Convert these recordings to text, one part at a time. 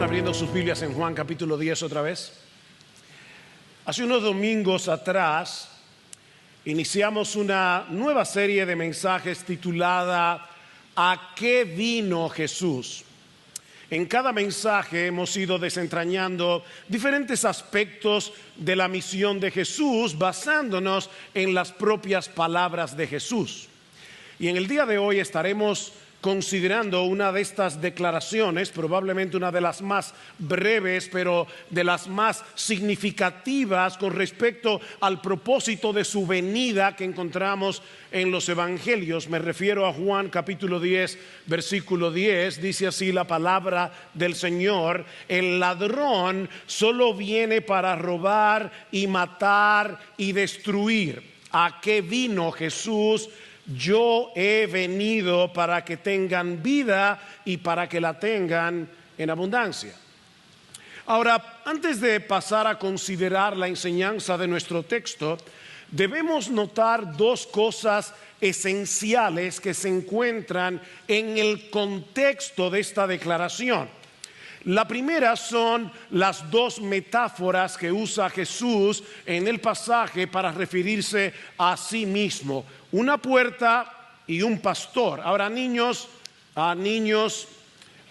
abriendo sus Biblias en Juan capítulo 10 otra vez. Hace unos domingos atrás iniciamos una nueva serie de mensajes titulada ¿A qué vino Jesús? En cada mensaje hemos ido desentrañando diferentes aspectos de la misión de Jesús basándonos en las propias palabras de Jesús. Y en el día de hoy estaremos considerando una de estas declaraciones, probablemente una de las más breves, pero de las más significativas con respecto al propósito de su venida que encontramos en los evangelios. Me refiero a Juan capítulo 10, versículo 10, dice así la palabra del Señor: el ladrón solo viene para robar y matar y destruir. ¿A qué vino Jesús? Yo he venido para que tengan vida y para que la tengan en abundancia. Ahora, antes de pasar a considerar la enseñanza de nuestro texto, debemos notar dos cosas esenciales que se encuentran en el contexto de esta declaración. La primera son las dos metáforas que usa Jesús en el pasaje para referirse a sí mismo: una puerta y un pastor. Ahora, niños,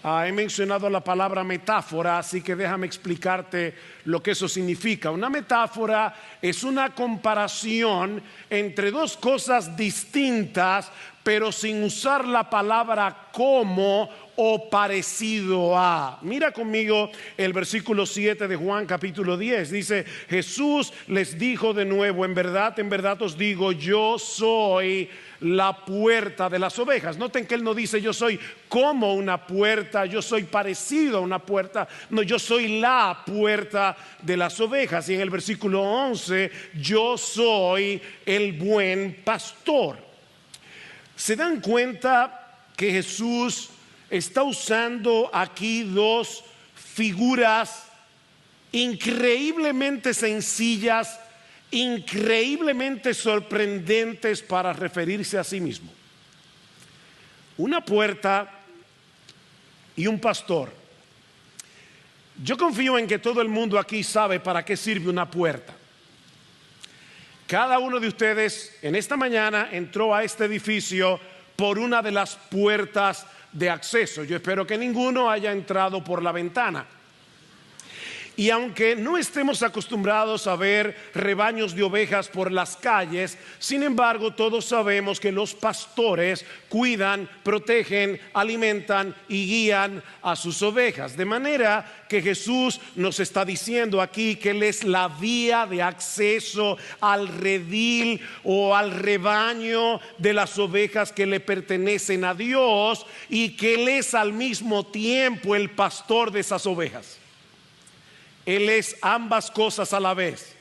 he mencionado la palabra metáfora, así que déjame explicarte lo que eso significa. Una metáfora es una comparación entre dos cosas distintas, pero sin usar la palabra como o parecido a. Mira conmigo el versículo 7 de Juan capítulo 10. Dice: Jesús les dijo de nuevo, en verdad os digo, yo soy la puerta de las ovejas. Noten que él no dice yo soy como una puerta, yo soy parecido a una puerta. No, yo soy la puerta de las ovejas. Y en el versículo 11, yo soy el buen pastor. ¿Se dan cuenta que Jesús está usando aquí dos figuras increíblemente sencillas, increíblemente sorprendentes para referirse a sí mismo? Una puerta y un pastor. Yo confío en que todo el mundo aquí sabe para qué sirve una puerta. Cada uno de ustedes en esta mañana entró a este edificio por una de las puertas de acceso. Yo espero que ninguno haya entrado por la ventana. Y aunque no estemos acostumbrados a ver rebaños de ovejas por las calles, sin embargo todos sabemos que los pastores cuidan, protegen, alimentan y guían a sus ovejas. De manera que Jesús nos está diciendo aquí que Él es la vía de acceso al redil o al rebaño de las ovejas que le pertenecen a Dios, y que Él es al mismo tiempo el pastor de esas ovejas. Él es ambas cosas a la vez.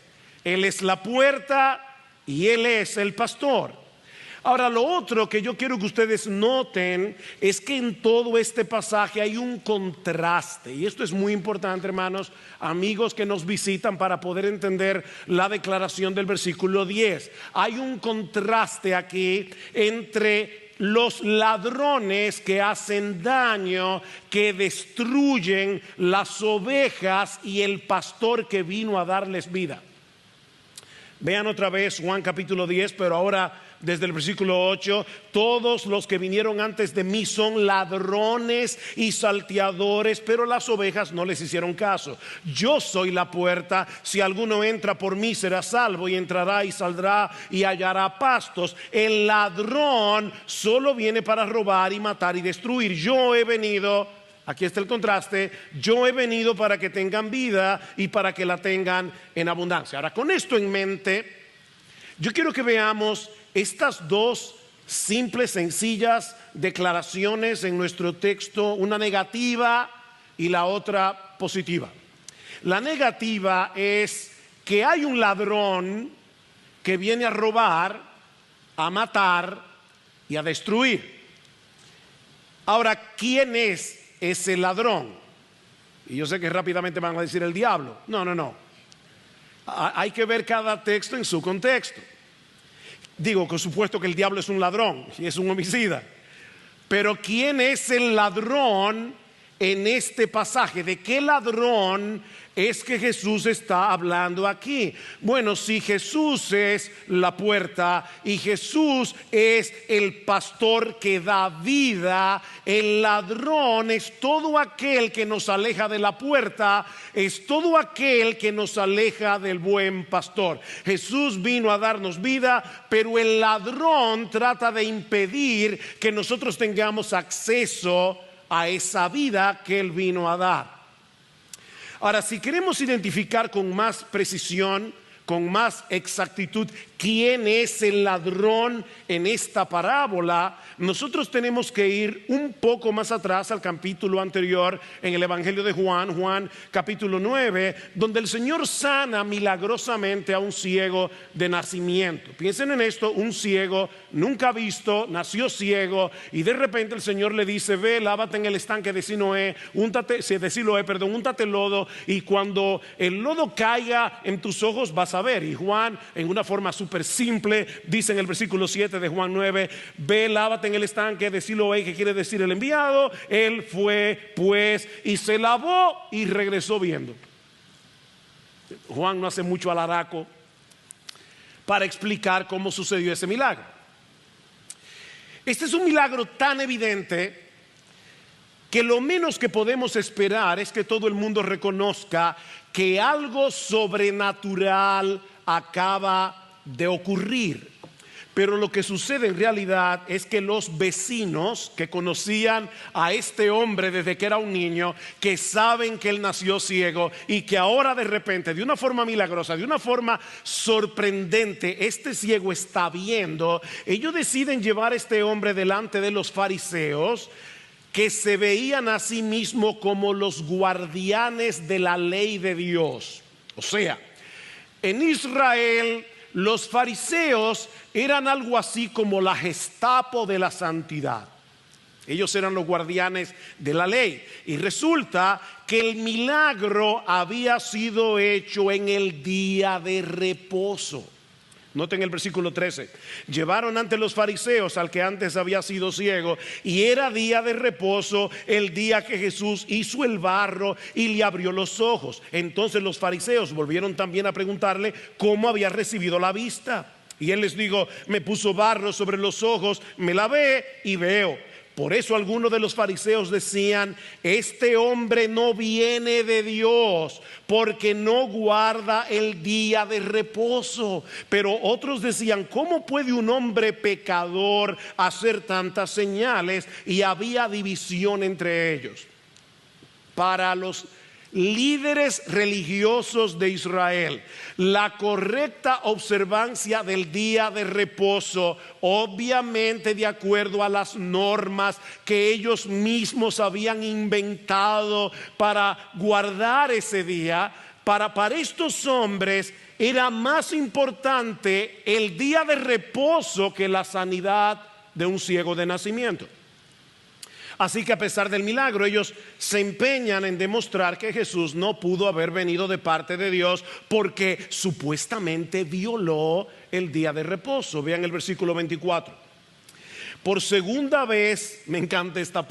Él es la puerta y Él es el pastor. Ahora, lo otro que yo quiero que ustedes noten es que en todo este pasaje hay un contraste. Y esto es muy importante, hermanos, amigos que nos visitan, para poder entender la declaración del versículo 10. Hay un contraste aquí entre los ladrones que hacen daño, que destruyen las ovejas, y el pastor que vino a darles vida. Vean otra vez Juan capítulo 10, pero ahora desde el versículo 8. Todos los que vinieron antes de mí son ladrones y salteadores, pero las ovejas no les hicieron caso. Yo soy la puerta. Si alguno entra por mí será salvo, y entrará y saldrá y hallará pastos. El ladrón solo viene para robar y matar y destruir. Yo he venido, aquí está el contraste, yo he venido para que tengan vida y para que la tengan en abundancia. Ahora, con esto en mente, yo quiero que veamos estas dos simples, sencillas declaraciones en nuestro texto, una negativa y la otra positiva. La negativa es que hay un ladrón que viene a robar, a matar y a destruir. Ahora, ¿quién es ese ladrón? Y yo sé que rápidamente van a decir el diablo. No. Hay que ver cada texto en su contexto. Digo, por supuesto que el diablo es un ladrón y es un homicida. Pero ¿quién es el ladrón en este pasaje? ¿De qué ladrón es que Jesús está hablando aquí? Bueno, si Jesús es la puerta y Jesús es el pastor que da vida, el ladrón es todo aquel que nos aleja de la puerta, es todo aquel que nos aleja del buen pastor. Jesús vino a darnos vida, pero el ladrón trata de impedir que nosotros tengamos acceso a esa vida que Él vino a dar. Ahora, si queremos identificar con más precisión, con más exactitud, quién es el ladrón en esta parábola, nosotros tenemos que ir un poco más atrás al capítulo anterior en el Evangelio de Juan, Juan capítulo 9, donde el Señor sana milagrosamente a un ciego de nacimiento. Piensen en esto: un ciego nunca visto, nació ciego, y de repente el Señor le dice: ve, lávate en el estanque de Siloé, úntate lodo, y cuando el lodo caiga en tus ojos vas a ver. Y Juan, en una forma súper simple, dice en el versículo 7 de Juan 9: ve, lávate en el estanque de Siloé, que quiere decir el enviado. Él fue pues y se lavó y regresó viendo. Juan no hace mucho alaraco para explicar cómo sucedió ese milagro. Este es un milagro tan evidente que lo menos que podemos esperar es que todo el mundo reconozca que algo sobrenatural acaba de ocurrir. Pero lo que sucede en realidad es que los vecinos que conocían a este hombre desde que era un niño, que saben que él nació ciego y que ahora de repente, de una forma milagrosa, de una forma sorprendente, este ciego está viendo, ellos deciden llevar a este hombre delante de los fariseos, que se veían a sí mismos como los guardianes de la ley de Dios. O sea, en Israel los fariseos eran algo así como la Gestapo de la santidad. Ellos eran los guardianes de la ley. Y resulta que el milagro había sido hecho en el día de reposo. Noten el versículo 13: llevaron ante los fariseos al que antes había sido ciego, y era día de reposo, el día que Jesús hizo el barro y le abrió los ojos. Entonces los fariseos volvieron también a preguntarle cómo había recibido la vista. Y él les dijo: me puso barro sobre los ojos, me lavé y veo. Por eso algunos de los fariseos decían: este hombre no viene de Dios, porque no guarda el día de reposo. Pero otros decían: ¿cómo puede un hombre pecador hacer tantas señales? Y había división entre ellos. Para los líderes religiosos de Israel, la correcta observancia del día de reposo, obviamente de acuerdo a las normas que ellos mismos habían inventado para guardar ese día, para estos hombres era más importante el día de reposo que la sanidad de un ciego de nacimiento. Así que a pesar del milagro, ellos se empeñan en demostrar que Jesús no pudo haber venido de parte de Dios porque supuestamente violó el día de reposo. Vean el versículo 24. Por segunda vez, me encanta esta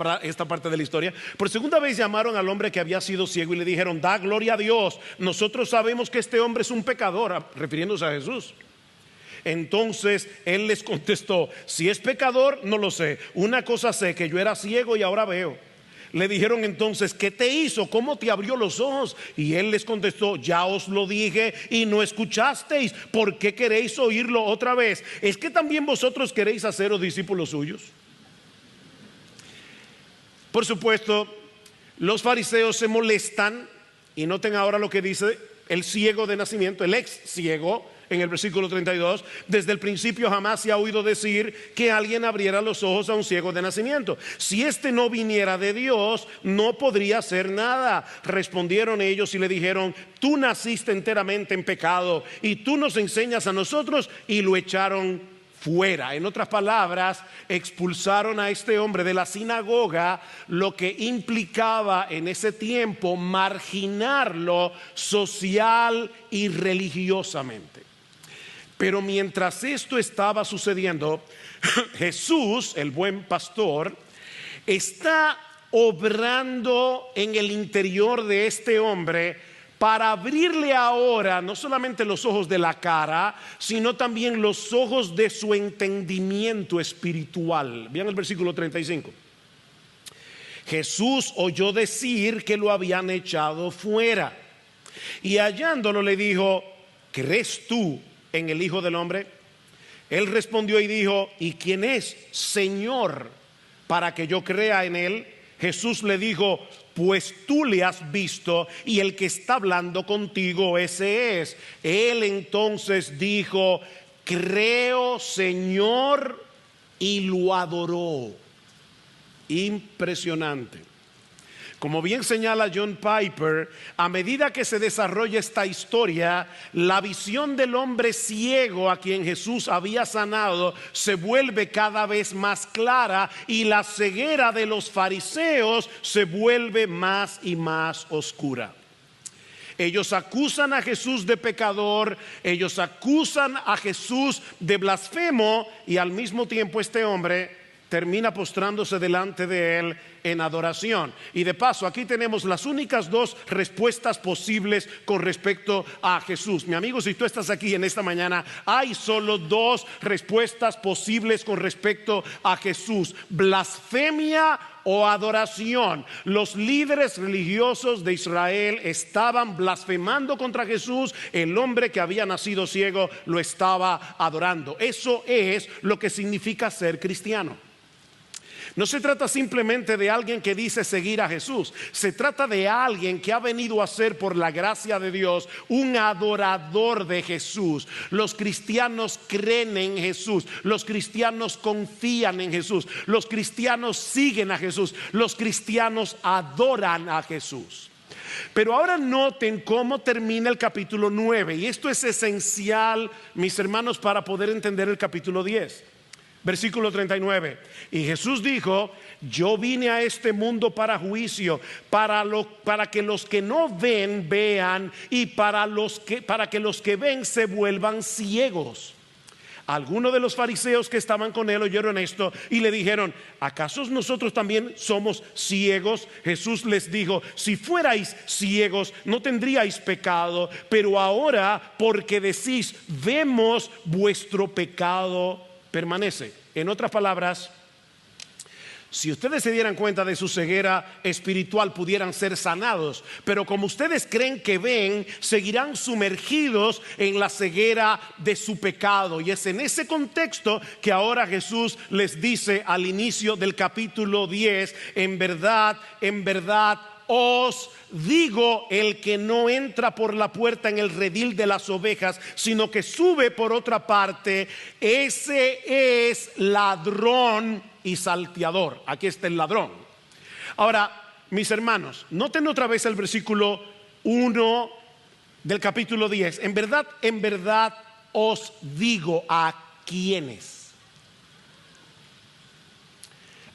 parte de la historia, por segunda vez llamaron al hombre que había sido ciego y le dijeron: da gloria a Dios, nosotros sabemos que este hombre es un pecador, refiriéndose a Jesús. Entonces él les contestó: si es pecador, no lo sé. Una cosa sé, que yo era ciego y ahora veo. Le dijeron entonces: ¿qué te hizo? ¿Cómo te abrió los ojos? Y él les contestó: ya os lo dije y no escuchasteis. ¿Por qué queréis oírlo otra vez? ¿Es que también vosotros queréis haceros discípulos suyos? Por supuesto, los fariseos se molestan. Y noten ahora lo que dice el ciego de nacimiento, el ex ciego. En el versículo 32, desde el principio jamás se ha oído decir que alguien abriera los ojos a un ciego de nacimiento. Si este no viniera de Dios, no podría hacer nada. Respondieron ellos y le dijeron: tú naciste enteramente en pecado y tú nos enseñas a nosotros. Y lo echaron fuera. En otras palabras, expulsaron a este hombre de la sinagoga, lo que implicaba en ese tiempo marginarlo social y religiosamente. Pero mientras esto estaba sucediendo, Jesús, el buen pastor, está obrando en el interior de este hombre para abrirle ahora no solamente los ojos de la cara, sino también los ojos de su entendimiento espiritual. Vean el versículo 35. Jesús oyó decir que lo habían echado fuera, y hallándolo le dijo: ¿crees tú en el Hijo del Hombre? Él respondió y dijo: ¿y quién es, Señor, para que yo crea en él? Jesús le dijo: pues tú le has visto, y el que está hablando contigo, ese es. Él entonces dijo: creo, Señor, y lo adoró. Impresionante. Como bien señala John Piper, a medida que se desarrolla esta historia, la visión del hombre ciego a quien Jesús había sanado se vuelve cada vez más clara, y la ceguera de los fariseos se vuelve más y más oscura. Ellos acusan a Jesús de pecador, ellos acusan a Jesús de blasfemo, y al mismo tiempo este hombre termina postrándose delante de él en adoración. Y de paso, aquí tenemos las únicas dos respuestas posibles con respecto a Jesús. Mi amigo, si tú estás aquí en esta mañana, hay solo dos respuestas posibles con respecto a Jesús: blasfemia o adoración. Los líderes religiosos de Israel estaban blasfemando contra Jesús. El hombre que había nacido ciego lo estaba adorando. Eso es lo que significa ser cristiano. No se trata simplemente de alguien que dice seguir a Jesús. Se trata de alguien que ha venido a ser, por la gracia de Dios, un adorador de Jesús. Los cristianos creen en Jesús. Los cristianos confían en Jesús. Los cristianos siguen a Jesús. Los cristianos adoran a Jesús. Pero ahora noten cómo termina el capítulo 9. Y esto es esencial, mis hermanos, para poder entender el capítulo 10. Versículo 39. Y Jesús dijo: yo vine a este mundo para juicio, para que los que no ven vean, y para que los que ven se vuelvan ciegos. Algunos de los fariseos que estaban con él oyeron esto y le dijeron: ¿acaso nosotros también somos ciegos? Jesús les dijo: si fuerais ciegos no tendríais pecado, pero ahora, porque decís vemos, vuestro pecado permanece. En otras palabras, si ustedes se dieran cuenta de su ceguera espiritual, pudieran ser sanados, pero como ustedes creen que ven, seguirán sumergidos en la ceguera de su pecado. Y es en ese contexto que ahora Jesús les dice al inicio del capítulo 10: en verdad os digo, el que no entra por la puerta en el redil de las ovejas, sino que sube por otra parte, ese es ladrón y salteador. Aquí está el ladrón. Ahora, mis hermanos, noten otra vez el versículo 1 del capítulo 10. En verdad os digo. ¿A quiénes?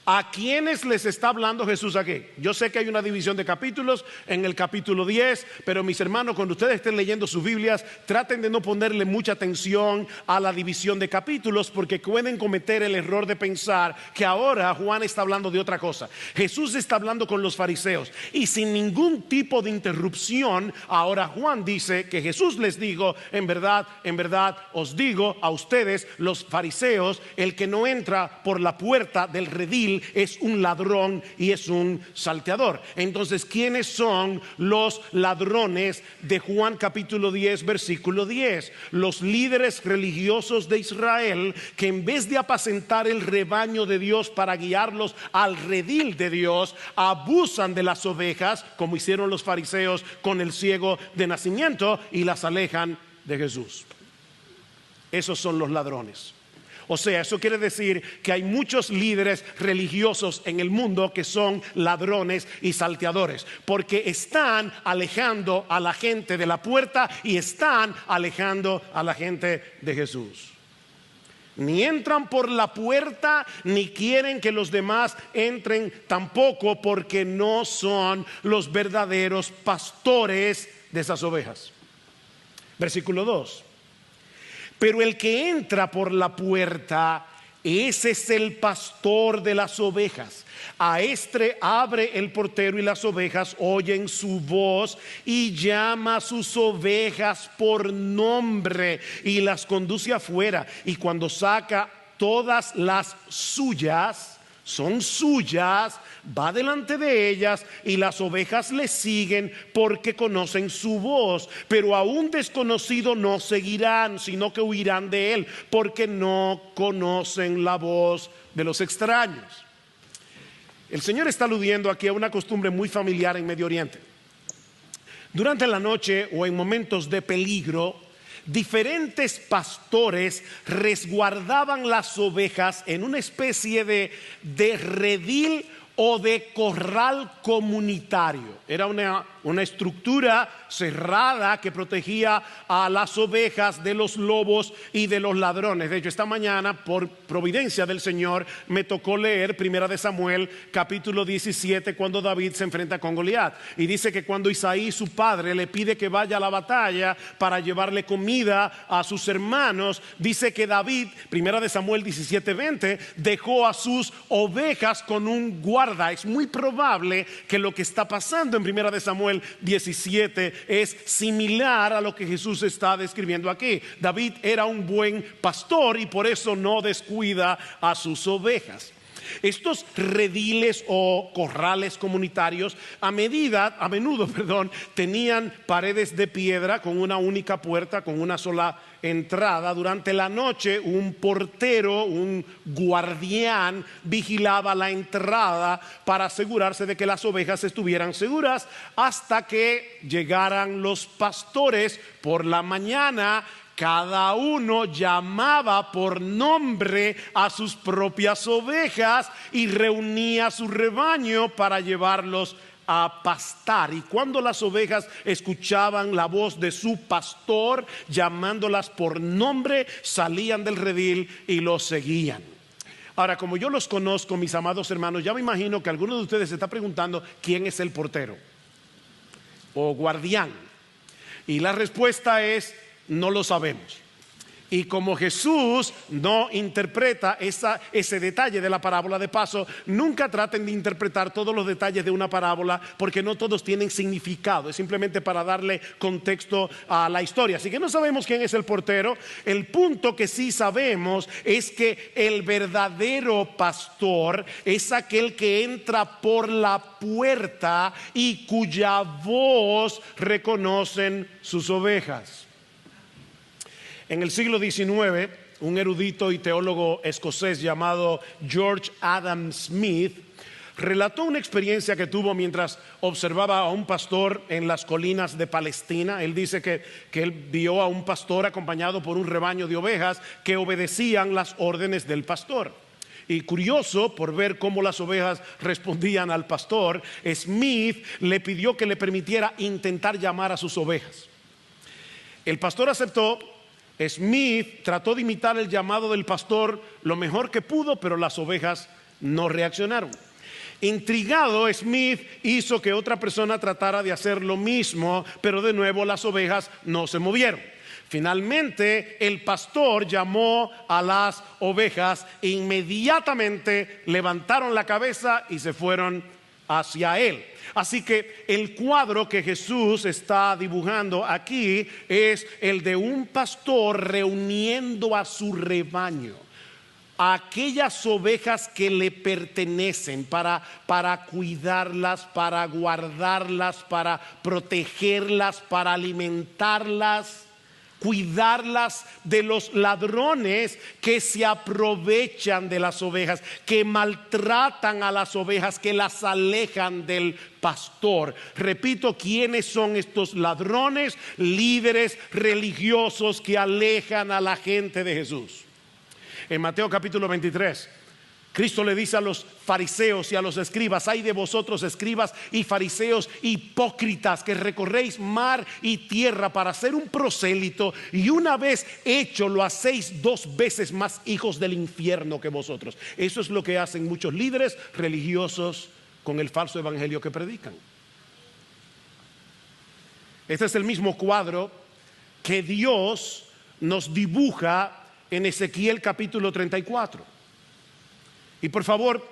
¿A quiénes les está hablando Jesús aquí? Yo sé que hay una división de capítulos en el capítulo 10, pero mis hermanos, cuando ustedes estén leyendo sus Biblias, traten de no ponerle mucha atención a la división de capítulos, porque pueden cometer el error de pensar que ahora Juan está hablando de otra cosa. Jesús está hablando con los fariseos, y sin ningún tipo de interrupción, ahora Juan dice que Jesús les dijo: en verdad os digo a ustedes, los fariseos, el que no entra por la puerta del redil es un ladrón y es un salteador. Entonces, ¿quiénes son los ladrones de Juan capítulo 10 versículo 10? Los líderes religiosos de Israel, que en vez de apacentar el rebaño de Dios para guiarlos al redil de Dios, abusan de las ovejas, como hicieron los fariseos con el ciego de nacimiento, y las alejan de Jesús. Esos son los ladrones. O sea, eso quiere decir que hay muchos líderes religiosos en el mundo que son ladrones y salteadores, porque están alejando a la gente de la puerta y están alejando a la gente de Jesús. Ni entran por la puerta, ni quieren que los demás entren tampoco, porque no son los verdaderos pastores de esas ovejas. Versículo 2. Pero el que entra por la puerta, ese es el pastor de las ovejas. A este abre el portero y las ovejas oyen su voz y llama a sus ovejas por nombre y las conduce afuera. Y cuando saca todas las suyas, son suyas, va delante de ellas y las ovejas le siguen porque conocen su voz. Pero a un desconocido no seguirán, sino que huirán de él, porque no conocen la voz de los extraños. El Señor está aludiendo aquí a una costumbre muy familiar en Medio Oriente. Durante la noche o en momentos de peligro, diferentes pastores resguardaban las ovejas en una especie de redil o de corral comunitario. Era una estructura cerrada que protegía a las ovejas de los lobos y de los ladrones. De hecho, esta mañana, por providencia del Señor, me tocó leer 1 de Samuel capítulo 17, cuando David se enfrenta con Goliat. Y dice que cuando Isaí, su padre, le pide que vaya a la batalla para llevarle comida a sus hermanos, dice que David, 1 de Samuel 17:20, dejó a sus ovejas con un guarda. Es muy probable que lo que está pasando en 1 de Samuel 17 es similar a lo que Jesús está describiendo aquí. David era un buen pastor y por eso no descuida a sus ovejas. Estos rediles o corrales comunitarios a menudo, tenían paredes de piedra con una única puerta, con una sola entrada. Durante la noche un portero, un guardián, vigilaba la entrada para asegurarse de que las ovejas estuvieran seguras hasta que llegaran los pastores por la mañana. Cada uno llamaba por nombre a sus propias ovejas y reunía su rebaño para llevarlos a pastar. Y cuando las ovejas escuchaban la voz de su pastor llamándolas por nombre, salían del redil y los seguían. Ahora, como yo los conozco, mis amados hermanos, ya me imagino que alguno de ustedes se está preguntando quién es el portero o guardián. Y la respuesta es: no lo sabemos. Y como Jesús no interpreta ese detalle de la parábola, de paso, nunca traten de interpretar todos los detalles de una parábola, porque no todos tienen significado. Es simplemente para darle contexto a la historia. Así que no sabemos quién es el portero. El punto que sí sabemos es que el verdadero pastor es aquel que entra por la puerta y cuya voz reconocen sus ovejas. En el siglo XIX, un erudito y teólogo escocés llamado George Adam Smith relató una experiencia que tuvo mientras observaba a un pastor en las colinas de Palestina. Él dice que él vio a un pastor acompañado por un rebaño de ovejas que obedecían las órdenes del pastor. Y curioso por ver cómo las ovejas respondían al pastor, Smith le pidió que le permitiera intentar llamar a sus ovejas. El pastor aceptó. Smith trató de imitar el llamado del pastor lo mejor que pudo, pero las ovejas no reaccionaron. Intrigado, Smith hizo que otra persona tratara de hacer lo mismo, pero de nuevo las ovejas no se movieron. Finalmente el pastor llamó a las ovejas e inmediatamente levantaron la cabeza y se fueron hacia él. Así que el cuadro que Jesús está dibujando aquí es el de un pastor reuniendo a su rebaño, a aquellas ovejas que le pertenecen, para cuidarlas, para guardarlas, para protegerlas, para alimentarlas, cuidarlas de los ladrones que se aprovechan de las ovejas, que maltratan a las ovejas, que las alejan del pastor. Repito, ¿quiénes son estos ladrones? Líderes religiosos que alejan a la gente de Jesús. En Mateo capítulo 23, Cristo le dice a los fariseos y a los escribas: ay de vosotros, escribas y fariseos hipócritas, que recorréis mar y tierra para ser un prosélito, y una vez hecho lo hacéis 2 veces más hijos del infierno que vosotros. Eso es lo que hacen muchos líderes religiosos con el falso evangelio que predican. Este es el mismo cuadro que Dios nos dibuja en Ezequiel capítulo 34. Y por favor,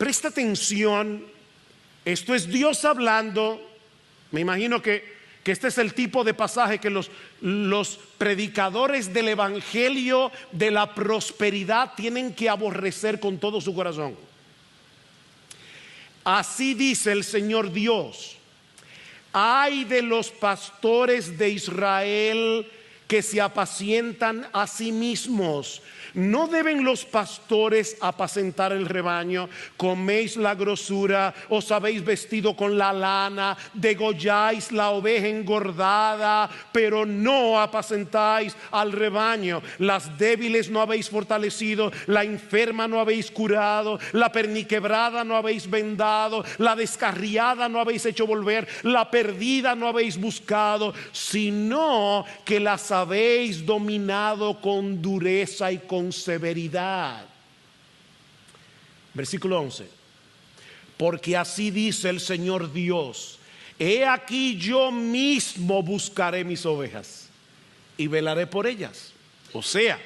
Presta atención, esto es Dios hablando. Me imagino que este es el tipo de pasaje que los predicadores del evangelio de la prosperidad tienen que aborrecer con todo su corazón. Así dice el Señor Dios: ay de los pastores de Israel que se apacientan a sí mismos. ¿No deben los pastores apacentar el rebaño? Coméis la grosura, os habéis vestido con la lana, degolláis la oveja engordada, pero no apacentáis al rebaño. Las débiles no habéis fortalecido, la enferma no habéis curado, la perniquebrada no habéis vendado, la descarriada no habéis hecho volver, la perdida no habéis buscado, sino que las habéis dominado con dureza y con severidad. Versículo 11: porque así dice el Señor Dios: he aquí yo mismo buscaré mis ovejas y velaré por ellas. O sea,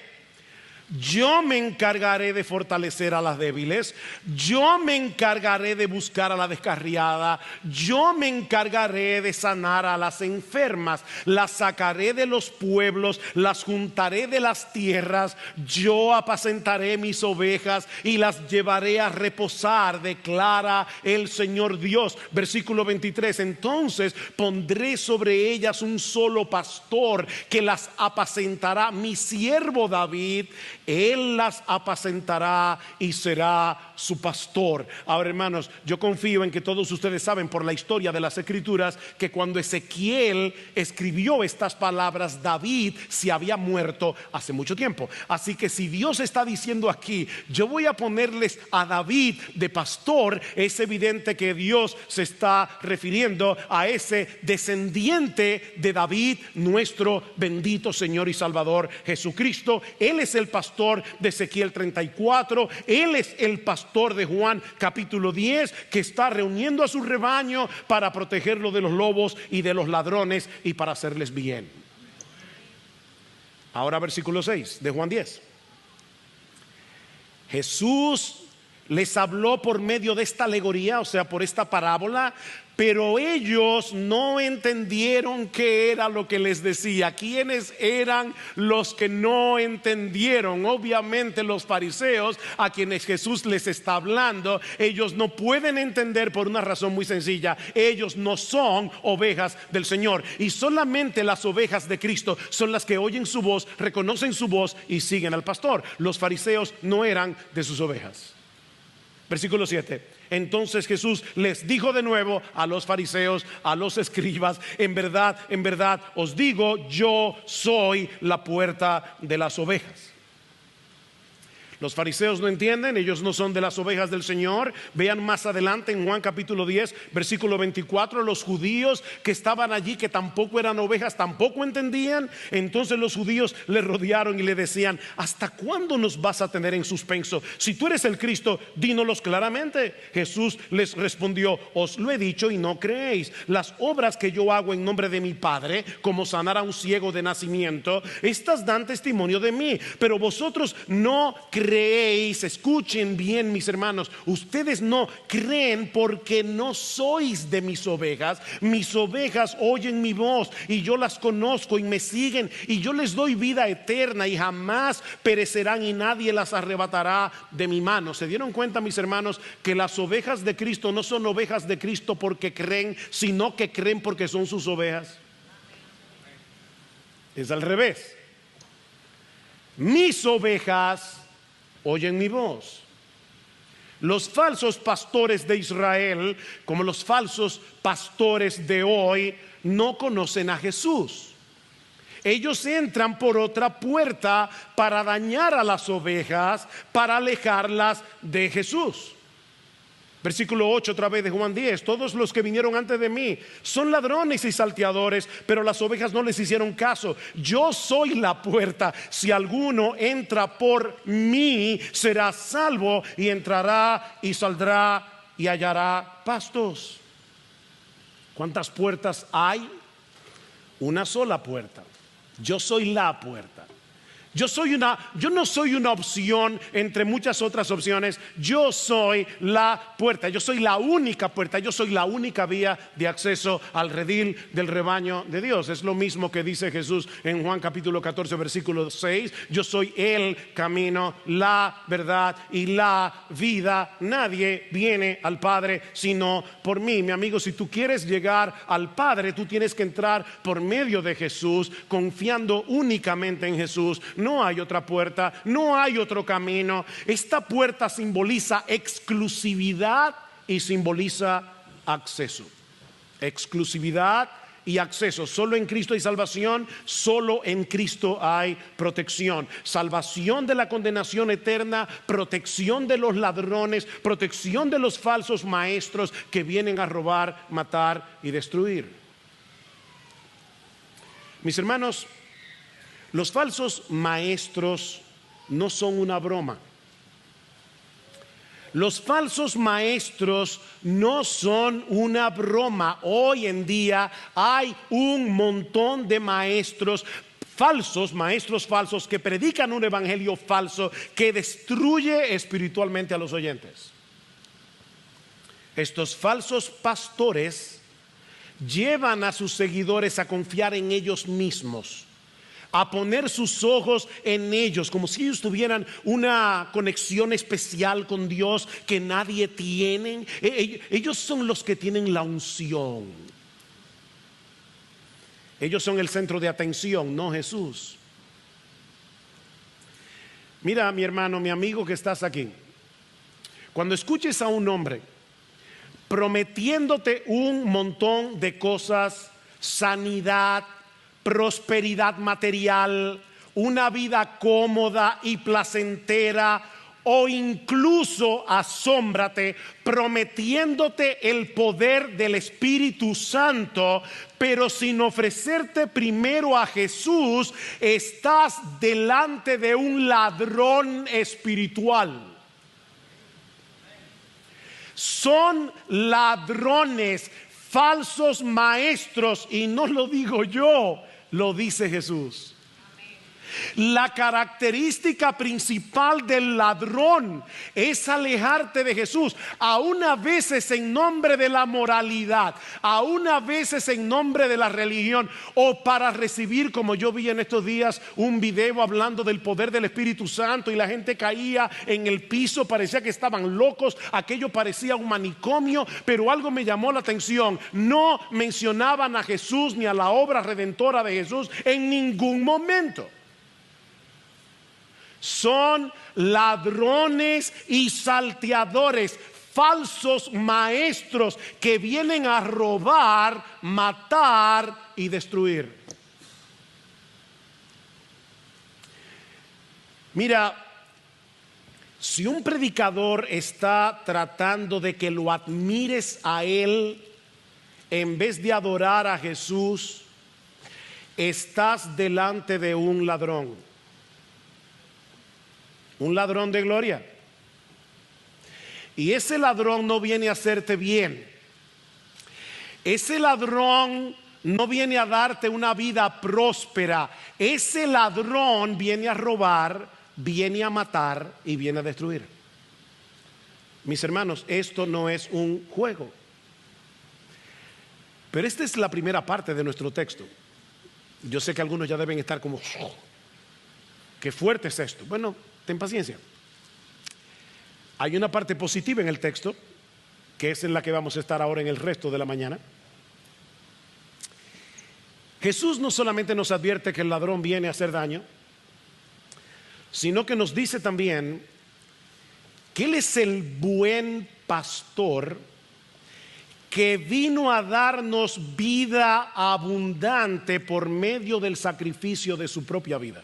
yo me encargaré de fortalecer a las débiles, yo me encargaré de buscar a la descarriada, yo me encargaré de sanar a las enfermas, las sacaré de los pueblos, las juntaré de las tierras, yo apacentaré mis ovejas y las llevaré a reposar, declara el Señor Dios. Versículo 23: entonces pondré sobre ellas un solo pastor que las apacentará, mi siervo David. Él las apacentará y será su pastor. Ahora, hermanos, yo confío en que todos ustedes saben por la historia de las Escrituras que cuando Ezequiel escribió estas palabras, David se había muerto hace mucho tiempo. Así que si Dios está diciendo aquí: yo voy a ponerles a David de pastor, es evidente que Dios se está refiriendo a ese descendiente de David, nuestro bendito Señor y Salvador Jesucristo. Él es el pastor de Ezequiel 34, Él es el pastor de Juan capítulo 10, que está reuniendo a su rebaño para protegerlo de los lobos y de los ladrones y para hacerles bien. Ahora versículo 6 de Juan 10. Jesús les habló por medio de esta alegoría, o sea, por esta parábola, pero ellos no entendieron qué era lo que les decía. ¿Quiénes eran los que no entendieron? Obviamente los fariseos, a quienes Jesús les está hablando. Ellos no pueden entender por una razón muy sencilla: ellos no son ovejas del Señor, y solamente las ovejas de Cristo son las que oyen su voz, reconocen su voz y siguen al pastor. Los fariseos no eran de sus ovejas. Versículo 7: entonces Jesús les dijo de nuevo a los fariseos, a los escribas: en verdad os digo, yo soy la puerta de las ovejas. Los fariseos no entienden, ellos no son de las ovejas del Señor. Vean más adelante en Juan capítulo 10 versículo 24, los judíos que estaban allí, que tampoco eran ovejas, tampoco entendían. Entonces los judíos le rodearon y le decían: ¿hasta cuándo nos vas a tener en suspenso? Si tú eres el Cristo, dínoslos claramente. Jesús les respondió: os lo he dicho y no creéis. Las obras que yo hago en nombre de mi Padre, como sanar a un ciego de nacimiento, estas dan testimonio de mí, pero vosotros no creéis. Escuchen bien, mis hermanos, ustedes no creen porque no sois de mis ovejas. Mis ovejas oyen mi voz y yo las conozco y me siguen, y yo les doy vida eterna y jamás perecerán y nadie las arrebatará de mi mano. ¿Se dieron cuenta, mis hermanos, que las ovejas de Cristo no son ovejas de Cristo porque creen, sino que creen porque son sus ovejas? Es al revés. Mis ovejas oyen mi voz. Los falsos pastores de Israel, como los falsos pastores de hoy, no conocen a Jesús. Ellos entran por otra puerta para dañar a las ovejas, para alejarlas de Jesús. Versículo 8 otra vez de Juan 10: todos los que vinieron antes de mí son ladrones y salteadores, pero las ovejas no les hicieron caso. Yo soy la puerta. Si alguno entra por mí, será salvo, y entrará y saldrá y hallará pastos. ¿Cuántas puertas hay? Una sola puerta. Yo soy la puerta. Yo no soy una opción entre muchas otras opciones. Yo soy la puerta. Yo soy la única puerta. Yo soy la única vía de acceso al redil del rebaño de Dios. Es lo mismo que dice Jesús en Juan capítulo 14 versículo 6. Yo soy el camino, la verdad y la vida. Nadie viene al Padre sino por mí. Mi amigo, si tú quieres llegar al Padre, tú tienes que entrar por medio de Jesús, confiando únicamente en Jesús. No hay otra puerta, no hay otro camino. Esta puerta simboliza exclusividad y simboliza acceso. Exclusividad y acceso. Solo en Cristo hay salvación, solo en Cristo hay protección. Salvación de la condenación eterna, protección de los ladrones, protección de los falsos maestros que vienen a robar, matar y destruir. Mis hermanos, los falsos maestros no son una broma. Los falsos maestros no son una broma. Hoy en día hay un montón de maestros falsos que predican un evangelio falso que destruye espiritualmente a los oyentes. Estos falsos pastores llevan a sus seguidores a confiar en ellos mismos, a poner sus ojos en ellos, como si ellos tuvieran una conexión especial con Dios que nadie tiene. Ellos son los que tienen la unción. Ellos son el centro de atención, no Jesús. Mira, mi hermano, mi amigo que estás aquí, cuando escuches a un hombre prometiéndote un montón de cosas, sanidad, prosperidad material, una vida cómoda y placentera, o incluso asómbrate prometiéndote el poder del Espíritu Santo, pero sin ofrecerte primero a Jesús, estás delante de un ladrón espiritual. Son ladrones, falsos maestros, y no lo digo yo, lo dice Jesús. La característica principal del ladrón es alejarte de Jesús, aún a veces en nombre de la moralidad, aún a veces en nombre de la religión, o para recibir, como yo vi en estos días un video hablando del poder del Espíritu Santo y la gente caía en el piso, parecía que estaban locos, aquello parecía un manicomio. Pero algo me llamó la atención: no mencionaban a Jesús ni a la obra redentora de Jesús en ningún momento. Son ladrones y salteadores, falsos maestros que vienen a robar, matar y destruir. Mira, si un predicador está tratando de que lo admires a él en vez de adorar a Jesús, estás delante de un ladrón. Un ladrón de gloria. Y ese ladrón no viene a hacerte bien. Ese ladrón no viene a darte una vida próspera. Ese ladrón viene a robar, viene a matar y viene a destruir. Mis hermanos, esto no es un juego. Pero esta es la primera parte de nuestro texto. Yo sé que algunos ya deben estar como: qué fuerte es esto. Bueno, ten paciencia. Hay una parte positiva en el texto, que es en la que vamos a estar ahora en el resto de la mañana. Jesús no solamente nos advierte que el ladrón viene a hacer daño, sino que nos dice también que Él es el buen pastor que vino a darnos vida abundante por medio del sacrificio de su propia vida.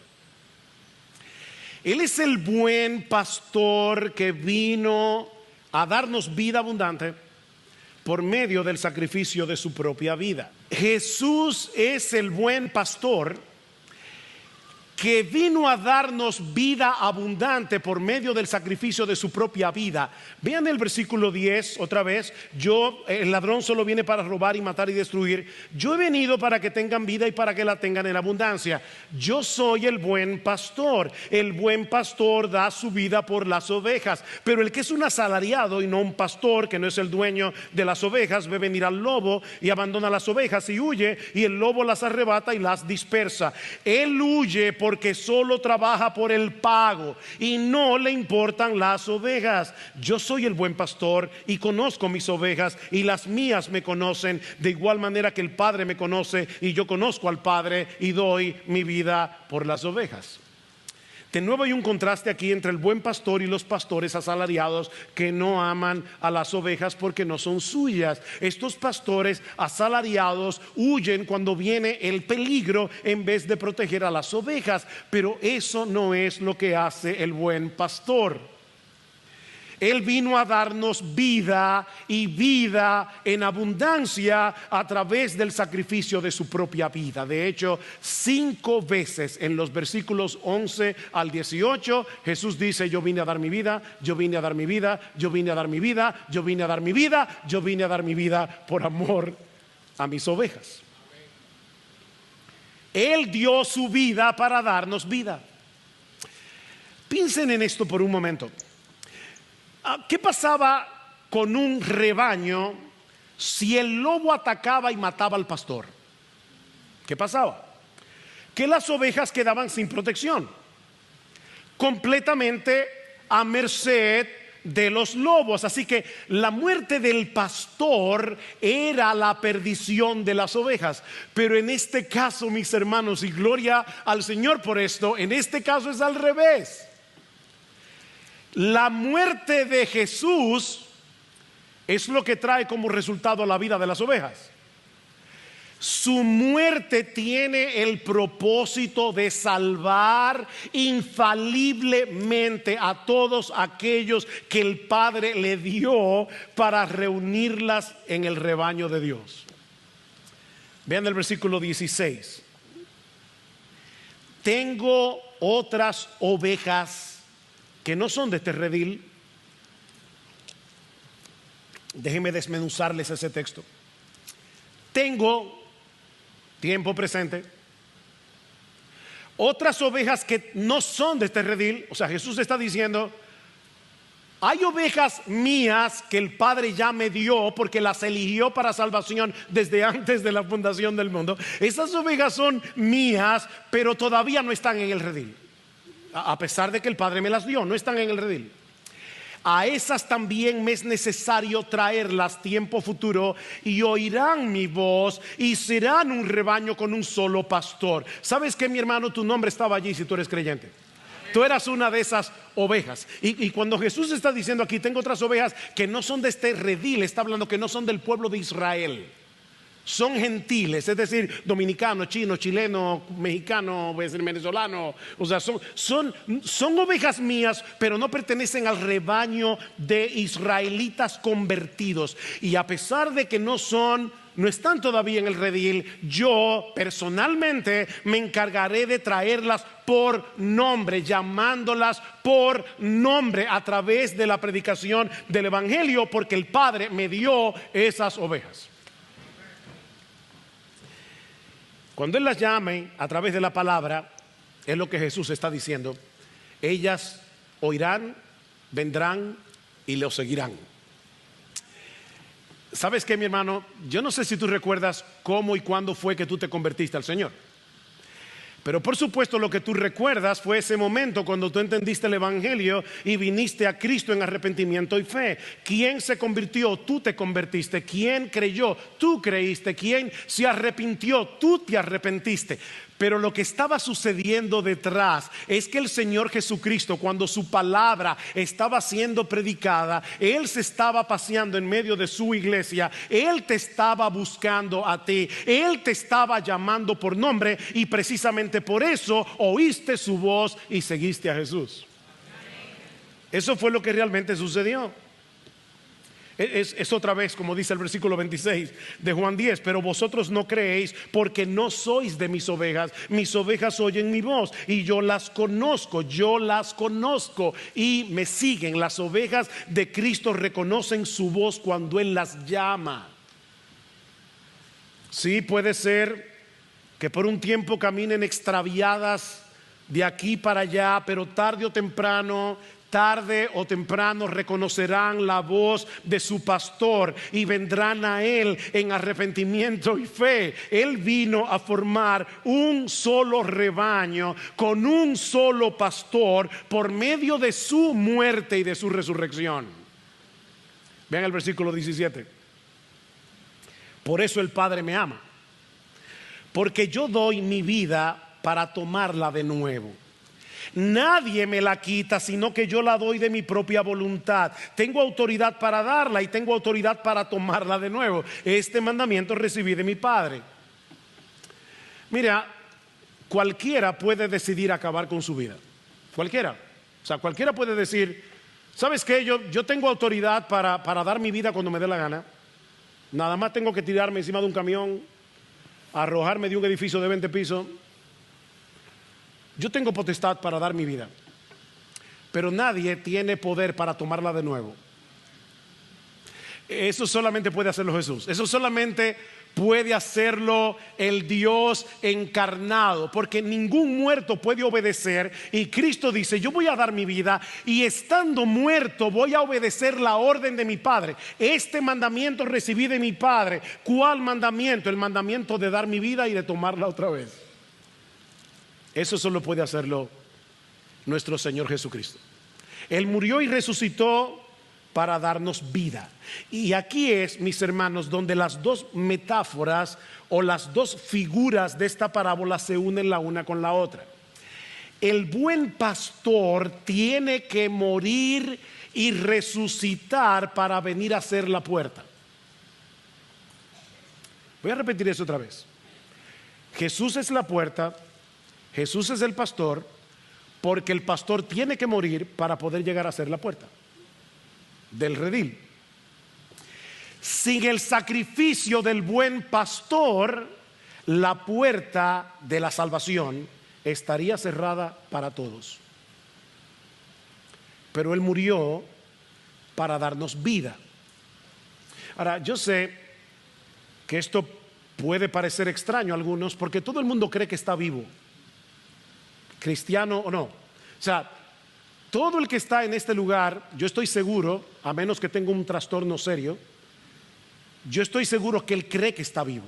Él es el buen pastor que vino a darnos vida abundante por medio del sacrificio de su propia vida. Jesús es el buen pastor que vino a darnos vida abundante por medio del sacrificio de su propia vida. Vean el versículo 10 otra vez. El ladrón solo viene para robar y matar y destruir. Yo he venido para que tengan vida y para que la tengan en abundancia. Yo soy el buen pastor. El buen pastor da su vida por las ovejas. Pero el que es un asalariado y no un pastor, que no es el dueño de las ovejas, ve venir al lobo y abandona las ovejas y huye, y el lobo las arrebata y las dispersa. Él huye porque solo trabaja por el pago y no le importan las ovejas. Yo soy el buen pastor y conozco mis ovejas, y las mías me conocen, de igual manera que el Padre me conoce y yo conozco al Padre y doy mi vida por las ovejas. De nuevo hay un contraste aquí entre el buen pastor y los pastores asalariados que no aman a las ovejas porque no son suyas. Estos pastores asalariados huyen cuando viene el peligro en vez de proteger a las ovejas, pero eso no es lo que hace el buen pastor. Él vino a darnos vida y vida en abundancia a través del sacrificio de su propia vida. De hecho, 5 veces en los versículos 11 al 18 Jesús dice: yo vine a dar mi vida, yo vine a dar mi vida, yo vine a dar mi vida, yo vine a dar mi vida, yo vine a dar mi vida por amor a mis ovejas. Él dio su vida para darnos vida. Piensen en esto por un momento. ¿Qué pasaba con un rebaño si el lobo atacaba y mataba al pastor? ¿Qué pasaba? Que las ovejas quedaban sin protección, completamente a merced de los lobos. Así que la muerte del pastor era la perdición de las ovejas. Pero en este caso, mis hermanos, y gloria al Señor por esto, en este caso es al revés. La muerte de Jesús es lo que trae como resultado la vida de las ovejas. Su muerte tiene el propósito de salvar infaliblemente a todos aquellos que el Padre le dio para reunirlas en el rebaño de Dios. Vean el versículo 16. Tengo otras ovejas que no son de este redil. Déjenme desmenuzarles ese texto. Tengo, tiempo presente, otras ovejas que no son de este redil. O sea, Jesús está diciendo: hay ovejas mías que el Padre ya me dio porque las eligió para salvación desde antes de la fundación del mundo. Esas ovejas son mías, pero todavía no están en el redil. A pesar de que el Padre me las dio, no están en el redil. A esas también me es necesario traerlas tiempo futuro, y oirán mi voz y serán un rebaño con un solo pastor. ¿Sabes qué, mi hermano? Tu nombre estaba allí si tú eres creyente. Tú eras una de esas ovejas. Y cuando Jesús está diciendo aquí: tengo otras ovejas que no son de este redil, está hablando que no son del pueblo de Israel. Son gentiles, es decir, dominicano, chino, chileno, mexicano, venezolano. O sea, son ovejas mías, pero no pertenecen al rebaño de israelitas convertidos. Y a pesar de que no están todavía en el redil, yo personalmente me encargaré de traerlas por nombre, llamándolas por nombre a través de la predicación del evangelio, porque el Padre me dio esas ovejas. Cuando Él las llame a través de la palabra, es lo que Jesús está diciendo: ellas oirán, vendrán y lo seguirán. ¿Sabes qué, mi hermano? Yo no sé si tú recuerdas cómo y cuándo fue que tú te convertiste al Señor. Pero por supuesto lo que tú recuerdas fue ese momento cuando tú entendiste el evangelio y viniste a Cristo en arrepentimiento y fe. ¿Quién se convirtió? Tú te convertiste. ¿Quién creyó? Tú creíste. ¿Quién se arrepintió? Tú te arrepentiste. Pero lo que estaba sucediendo detrás es que el Señor Jesucristo, cuando su palabra estaba siendo predicada, Él se estaba paseando en medio de su iglesia. Él te estaba buscando a ti, Él te estaba llamando por nombre, y precisamente por eso oíste su voz y seguiste a Jesús. Eso fue lo que realmente sucedió. Es otra vez como dice el versículo 26 de Juan 10, pero vosotros no creéis porque no sois de mis ovejas oyen mi voz y yo las conozco y me siguen. Las ovejas de Cristo reconocen su voz cuando Él las llama. Sí, puede ser que por un tiempo caminen extraviadas de aquí para allá, pero tarde o temprano reconocerán la voz de su pastor y vendrán a Él en arrepentimiento y fe. Él vino a formar un solo rebaño con un solo pastor por medio de su muerte y de su resurrección. Vean el versículo 17. Por eso el Padre me ama, porque yo doy mi vida para tomarla de nuevo. Nadie me la quita, sino que yo la doy de mi propia voluntad. Tengo autoridad para darla y tengo autoridad para tomarla de nuevo. Este mandamiento recibí de mi Padre. Mira, cualquiera puede decidir acabar con su vida. Cualquiera. O sea, cualquiera puede decir, ¿sabes qué? Yo tengo autoridad para dar mi vida cuando me dé la gana. Nada más tengo que tirarme encima de un camión, arrojarme de un edificio de 20 pisos. Yo tengo potestad para dar mi vida, pero nadie tiene poder para tomarla de nuevo. Eso solamente puede hacerlo Jesús. Eso solamente puede hacerlo el Dios encarnado, porque ningún muerto puede obedecer. Y Cristo dice, yo voy a dar mi vida y estando muerto voy a obedecer la orden de mi Padre. Este mandamiento recibí de mi Padre. ¿Cuál mandamiento? El mandamiento de dar mi vida y de tomarla otra vez. Eso solo puede hacerlo nuestro Señor Jesucristo. Él murió y resucitó para darnos vida. Y aquí es, mis hermanos, donde las dos metáforas o las dos figuras de esta parábola se unen la una con la otra. El buen pastor tiene que morir y resucitar para venir a ser la puerta. Voy a repetir eso otra vez. Jesús es la puerta. Jesús es el pastor, porque el pastor tiene que morir para poder llegar a ser la puerta del redil. Sin el sacrificio del buen pastor, la puerta de la salvación estaría cerrada para todos. Pero Él murió para darnos vida. Ahora, yo sé que esto puede parecer extraño a algunos, porque todo el mundo cree que está vivo, cristiano o no. O sea, todo el que está en este lugar, yo estoy seguro, a menos que tenga un trastorno serio, yo estoy seguro que él cree que está vivo.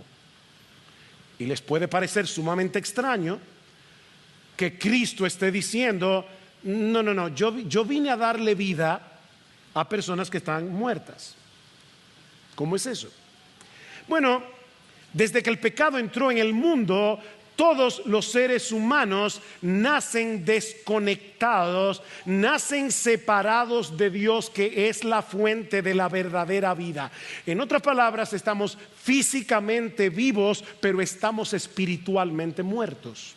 Y les puede parecer sumamente extraño que Cristo esté diciendo, no, yo vine a darle vida a personas que están muertas. ¿Cómo es eso? Bueno, desde que el pecado entró en el mundo, todos los seres humanos nacen desconectados, nacen separados de Dios, que es la fuente de la verdadera vida. En otras palabras, estamos físicamente vivos, pero estamos espiritualmente muertos.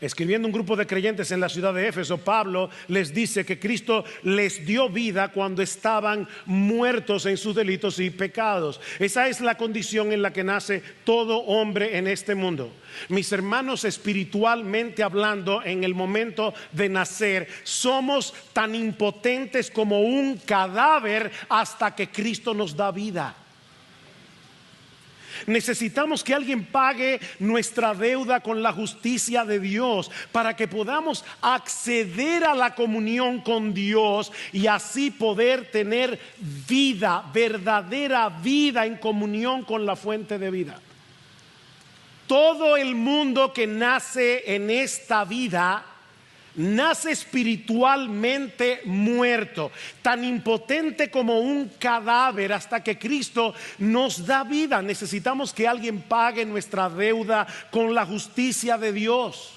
Escribiendo un grupo de creyentes en la ciudad de Éfeso, Pablo les dice que Cristo les dio vida cuando estaban muertos en sus delitos y pecados. Esa es la condición en la que nace todo hombre en este mundo. Mis hermanos, espiritualmente hablando, en el momento de nacer, somos tan impotentes como un cadáver hasta que Cristo nos da vida. Necesitamos que alguien pague nuestra deuda con la justicia de Dios para que podamos acceder a la comunión con Dios y así poder tener vida, verdadera vida en comunión con la fuente de vida. Todo el mundo que nace en esta vida nace espiritualmente muerto, tan impotente como un cadáver hasta que Cristo nos da vida. Necesitamos que alguien pague nuestra deuda con la justicia de Dios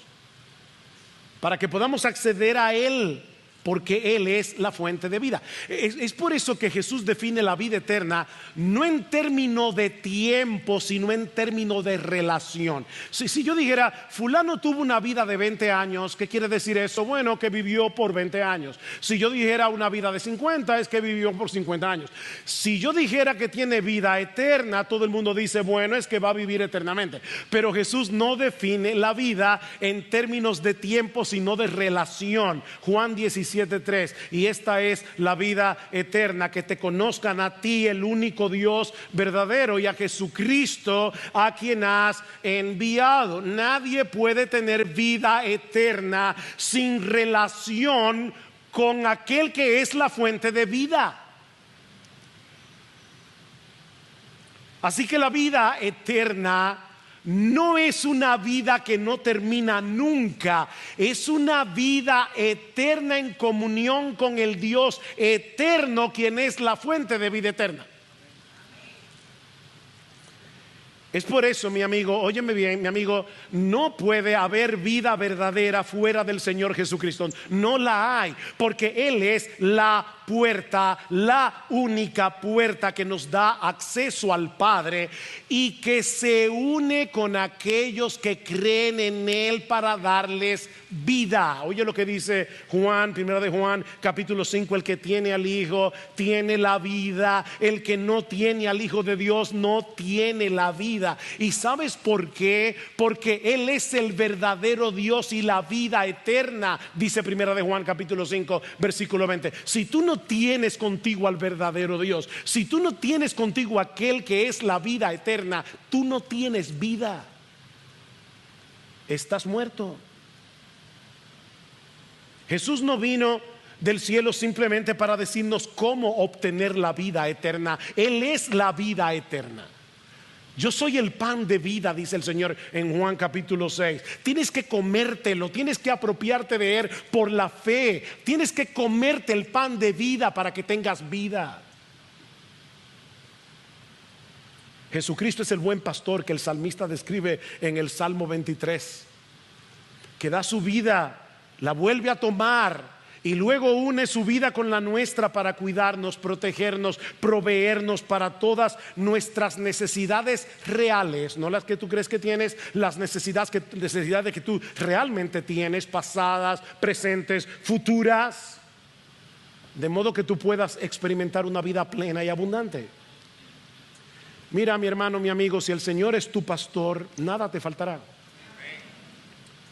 para que podamos acceder a Él porque Él es la fuente de vida. Es por eso que Jesús define la vida eterna no en términos de tiempo, sino en términos de relación. Si yo dijera, fulano tuvo una vida de 20 años, ¿qué quiere decir eso? Bueno, que vivió por 20 años. Si yo dijera una vida de 50, es que vivió por 50 años. Si yo dijera que tiene vida eterna, todo el mundo dice, bueno, es que va a vivir eternamente. Pero Jesús no define la vida en términos de tiempo, sino de relación. Juan 17:3, y esta es la vida eterna, que te conozcan a ti, el único Dios verdadero, y a Jesucristo, a quien has enviado. Nadie puede tener vida eterna sin relación con aquel que es la fuente de vida. Así que la vida eterna no es una vida que no termina nunca, es una vida eterna en comunión con el Dios eterno, quien es la fuente de vida eterna. Es por eso, mi amigo, óyeme bien, mi amigo, no puede haber vida verdadera fuera del Señor Jesucristo. No la hay, porque Él es la puerta, la única puerta que nos da acceso al Padre y que se une con aquellos que creen en Él para darles vida. Oye lo que dice Juan, primera de Juan, capítulo 5, el que tiene al Hijo tiene la vida, el que no tiene al Hijo de Dios no tiene la vida. ¿Y sabes por qué? Porque Él es el verdadero Dios y la vida eterna, dice primera de Juan capítulo 5 versículo 20. Si tú no tienes contigo al verdadero Dios, si tú no tienes contigo aquel que es la vida eterna, tú no tienes vida, estás muerto. Jesús no vino del cielo simplemente para decirnos cómo obtener la vida eterna. Él es la vida eterna. Yo soy el pan de vida, dice el Señor en Juan capítulo 6. Tienes que comértelo, tienes que apropiarte de Él por la fe. Tienes que comerte el pan de vida para que tengas vida. Jesucristo es el buen pastor que el salmista describe en el Salmo 23, que da su vida, la vuelve a tomar y luego une su vida con la nuestra para cuidarnos, protegernos, proveernos para todas nuestras necesidades reales, no las que tú crees que tienes, las necesidades que tú realmente tienes, pasadas, presentes, futuras, de modo que tú puedas experimentar una vida plena y abundante. Mira, mi hermano, mi amigo, si el Señor es tu pastor, nada te faltará.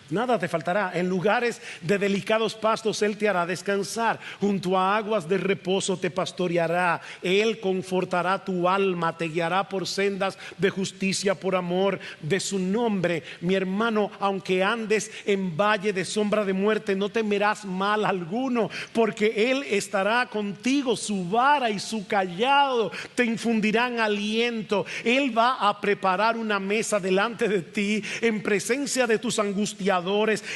Nada te faltará. En lugares de delicados pastos Él te hará descansar. Junto a aguas de reposo te pastoreará. Él confortará tu alma, te guiará por sendas de justicia por amor de su nombre. Mi hermano, aunque andes en valle de sombra de muerte, no temerás mal alguno, porque Él estará contigo. Su vara y su cayado te infundirán aliento. Él va a preparar una mesa delante de ti en presencia de tus angustiadores.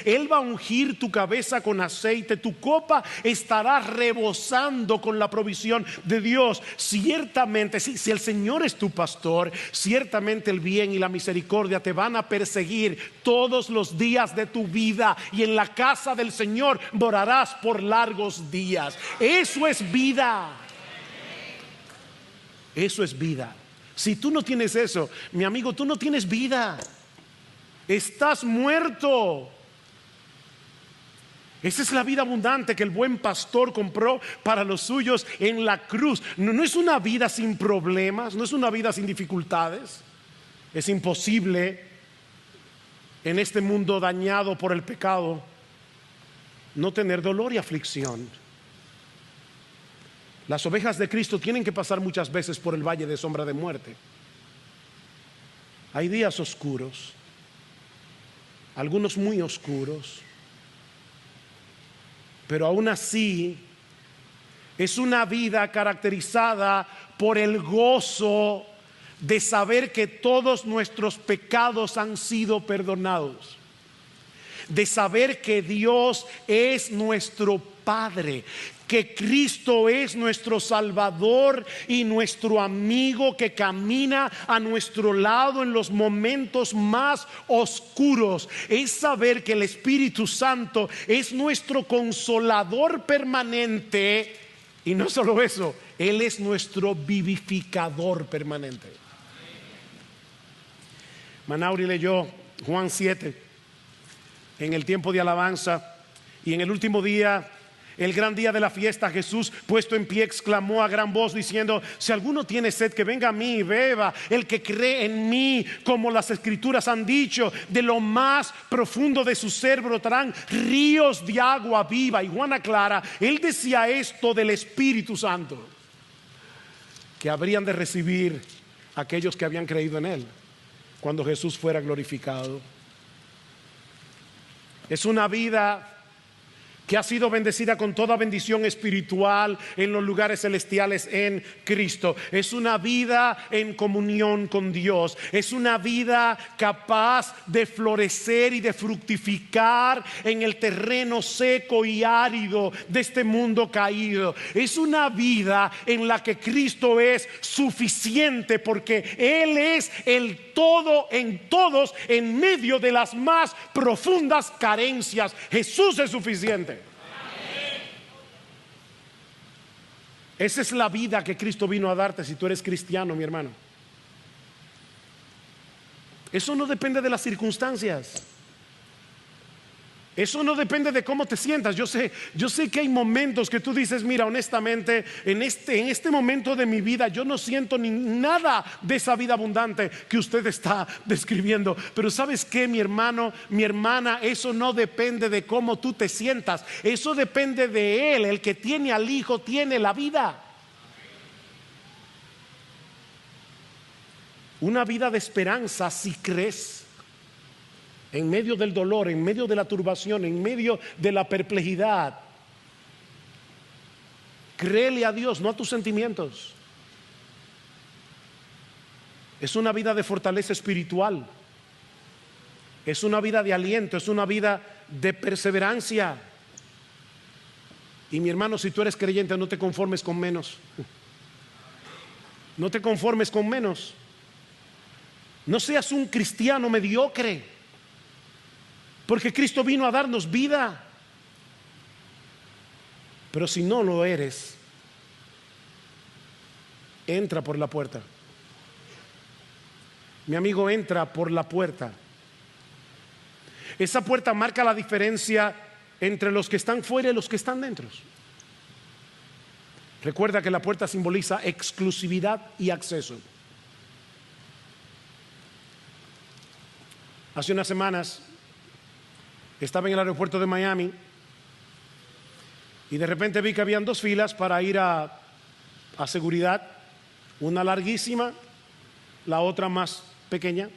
Él va a ungir tu cabeza con aceite, tu copa estará rebosando con la provisión de Dios. Ciertamente, si el Señor es tu pastor, ciertamente el bien y la misericordia te van a perseguir todos los días de tu vida, y en la casa del Señor morarás por largos días. Eso es vida. Eso es vida. Si tú no tienes eso, mi amigo, tú no tienes vida. Estás muerto. Esa es la vida abundante que el buen pastor compró para los suyos en la cruz. No es una vida sin problemas, no es una vida sin dificultades. Es imposible en este mundo dañado por el pecado no tener dolor y aflicción. Las ovejas de Cristo tienen que pasar muchas veces por el valle de sombra de muerte. Hay días oscuros, algunos muy oscuros, pero aún así es una vida caracterizada por el gozo de saber que todos nuestros pecados han sido perdonados, de saber que Dios es nuestro Padre, que Cristo es nuestro Salvador y nuestro amigo que camina a nuestro lado en los momentos más oscuros. Es saber que el Espíritu Santo es nuestro consolador permanente, y no solo eso, Él es nuestro vivificador permanente. Manauri leyó Juan 7 en el tiempo de alabanza, y en el último día, el gran día de la fiesta, Jesús, puesto en pie, exclamó a gran voz diciendo: si alguno tiene sed, que venga a mí y beba. El que cree en mí, como las escrituras han dicho, de lo más profundo de su ser brotarán ríos de agua viva. Y Juan aclara, él decía esto del Espíritu Santo, que habrían de recibir aquellos que habían creído en él cuando Jesús fuera glorificado. Es una vida que ha sido bendecida con toda bendición espiritual en los lugares celestiales en Cristo. Es una vida en comunión con Dios. Es una vida capaz de florecer y de fructificar en el terreno seco y árido de este mundo caído. Es una vida en la que Cristo es suficiente, porque Él es el todo en todos, en medio de las más profundas carencias. Jesús es suficiente. Esa es la vida que Cristo vino a darte si tú eres cristiano, mi hermano. Eso no depende de las circunstancias. Eso no depende de cómo te sientas. Yo sé que hay momentos que tú dices: mira, honestamente, en este momento de mi vida yo no siento nada de esa vida abundante que usted está describiendo. Pero ¿sabes qué, mi hermano, mi hermana? Eso no depende de cómo tú te sientas. Eso depende de Él. El que tiene al Hijo tiene la vida. Una vida de esperanza si crees. En medio del dolor, en medio de la turbación, en medio de la perplejidad, créele a Dios, no a tus sentimientos. Es una vida de fortaleza espiritual. Es una vida de aliento, es una vida de perseverancia. Y mi hermano, si tú eres creyente, no te conformes con menos. No te conformes con menos. No seas un cristiano mediocre, porque Cristo vino a darnos vida. Pero si no lo eres, entra por la puerta. Mi amigo, entra por la puerta. Esa puerta marca la diferencia entre los que están fuera y los que están dentro. Recuerda que la puerta simboliza exclusividad y acceso. Hace unas semanas estaba en el aeropuerto de Miami y de repente vi que habían dos filas para ir a seguridad, una larguísima, la otra más pequeña,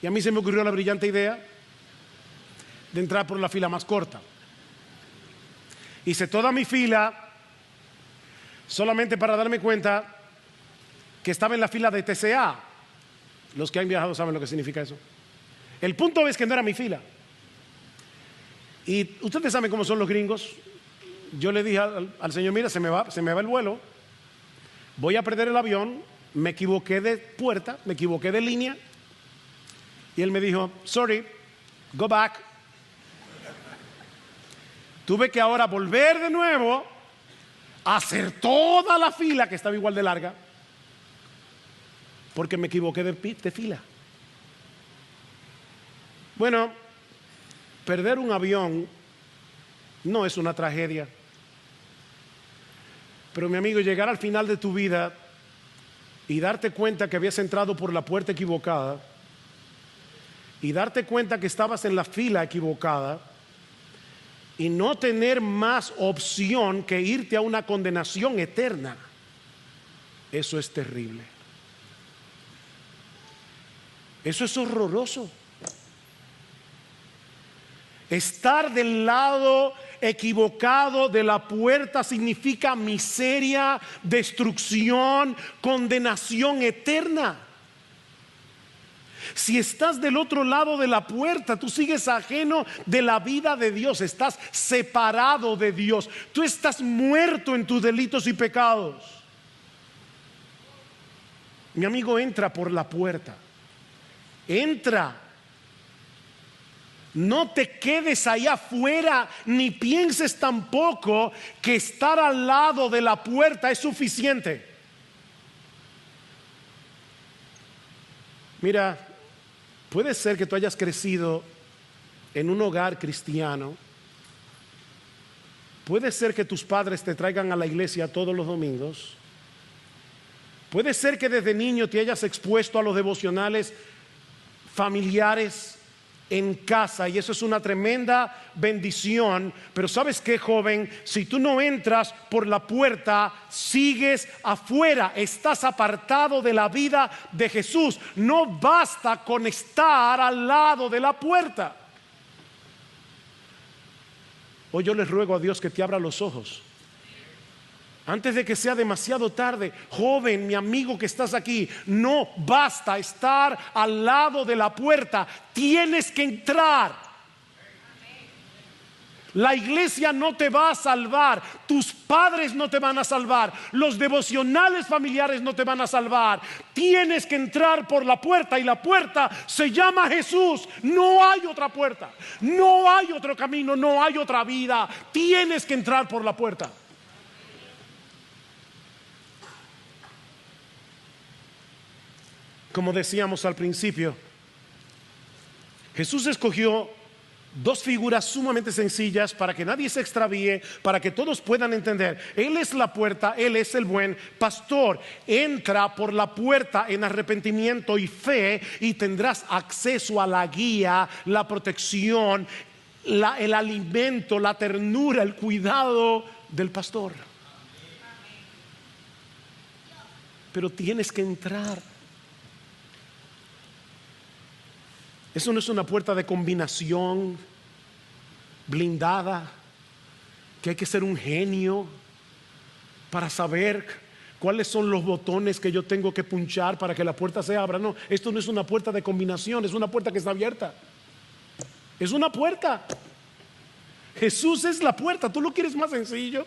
y a mí se me ocurrió la brillante idea de entrar por la fila más corta. Hice toda mi fila solamente para darme cuenta que estaba en la fila de TCA. Los que han viajado saben lo que significa eso. El punto es que no era mi fila. Y ustedes saben cómo son los gringos. Yo le dije al señor: mira, se me va el vuelo, voy a perder el avión, me equivoqué de puerta, me equivoqué de línea. Y él me dijo: sorry, go back. Tuve que ahora volver de nuevo a hacer toda la fila, que estaba igual de larga, porque me equivoqué de fila. Bueno, perder un avión no es una tragedia. Pero mi amigo, llegar al final de tu vida y darte cuenta que habías entrado por la puerta equivocada, y darte cuenta que estabas en la fila equivocada, y no tener más opción que irte a una condenación eterna, eso es terrible. Eso es horroroso. Estar del lado equivocado de la puerta significa miseria, destrucción, condenación eterna. Si estás del otro lado de la puerta, tú sigues ajeno de la vida de Dios, estás separado de Dios, tú estás muerto en tus delitos y pecados. Mi amigo, entra por la puerta, entra. No te quedes allá afuera, ni pienses tampoco que estar al lado de la puerta es suficiente. Mira, puede ser que tú hayas crecido en un hogar cristiano. Puede ser que tus padres te traigan a la iglesia todos los domingos. Puede ser que desde niño te hayas expuesto a los devocionales familiares en casa, y eso es una tremenda bendición. Pero ¿sabes qué, joven? Si tú no entras por la puerta, sigues afuera, estás apartado de la vida de Jesús. No basta con estar al lado de la puerta. Hoy yo les ruego a Dios que te abra los ojos antes de que sea demasiado tarde. Joven, mi amigo que estás aquí, no basta estar al lado de la puerta, tienes que entrar. La iglesia no te va a salvar, tus padres no te van a salvar, los devocionales familiares no te van a salvar. Tienes que entrar por la puerta, y la puerta se llama Jesús. No hay otra puerta, no hay otro camino, no hay otra vida. Tienes que entrar por la puerta. Como decíamos al principio, Jesús escogió dos figuras sumamente sencillas para que nadie se extravíe, para que todos puedan entender. Él es la puerta, Él es el buen pastor. Entra por la puerta en arrepentimiento y fe, y tendrás acceso a la guía, la protección, el alimento, la ternura, el cuidado del pastor. Pero tienes que entrar. Eso no es una puerta de combinación blindada, que hay que ser un genio para saber cuáles son los botones que yo tengo que punchar para que la puerta se abra. No, esto no es una puerta de combinación, es una puerta que está abierta. Es una puerta. Jesús es la puerta. ¿Tú lo quieres más sencillo?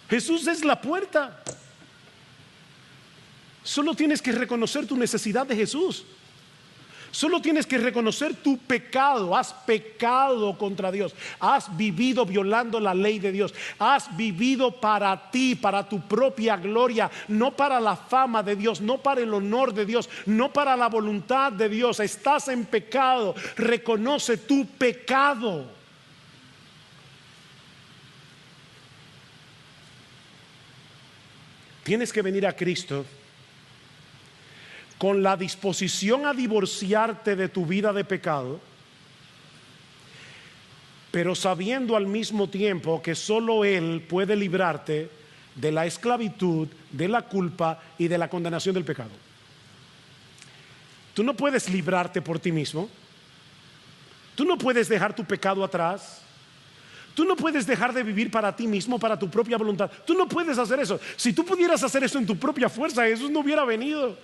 Jesús es la puerta. Solo tienes que reconocer tu necesidad de Jesús. Solo tienes que reconocer tu pecado. Has pecado contra Dios. Has vivido violando la ley de Dios. Has vivido para ti, para tu propia gloria, no para la fama de Dios, no para el honor de Dios, no para la voluntad de Dios. Estás en pecado. Reconoce tu pecado. Tienes que venir a Cristo con la disposición a divorciarte de tu vida de pecado, pero sabiendo al mismo tiempo que solo Él puede librarte de la esclavitud, de la culpa y de la condenación del pecado. Tú no puedes librarte por ti mismo. Tú no puedes dejar tu pecado atrás. Tú no puedes dejar de vivir para ti mismo, para tu propia voluntad. Tú no puedes hacer eso. Si tú pudieras hacer eso en tu propia fuerza, Jesús no hubiera venido.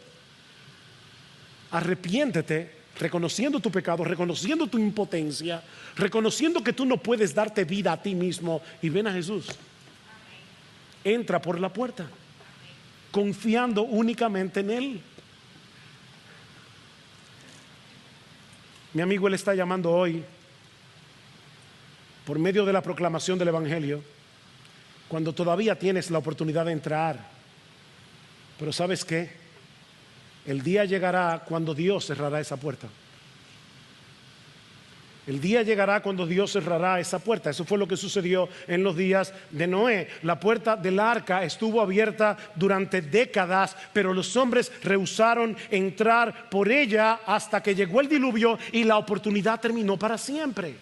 Arrepiéntete, reconociendo tu pecado, reconociendo tu impotencia, reconociendo que tú no puedes darte vida a ti mismo, y ven a Jesús. Entra por la puerta, confiando únicamente en Él. Mi amigo, Él está llamando hoy, por medio de la proclamación del Evangelio, cuando todavía tienes la oportunidad de entrar. Pero ¿sabes qué? El día llegará cuando Dios cerrará esa puerta. El día llegará cuando Dios cerrará esa puerta. Eso fue lo que sucedió en los días de Noé. La puerta del arca estuvo abierta durante décadas, pero los hombres rehusaron entrar por ella hasta que llegó el diluvio y la oportunidad terminó para siempre.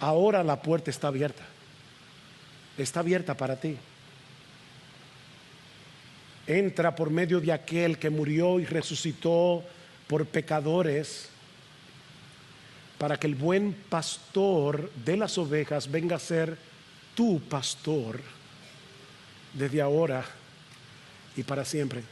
Ahora la puerta está abierta. Está abierta para ti. Entra por medio de aquel que murió y resucitó por pecadores, para que el buen pastor de las ovejas venga a ser tu pastor desde ahora y para siempre.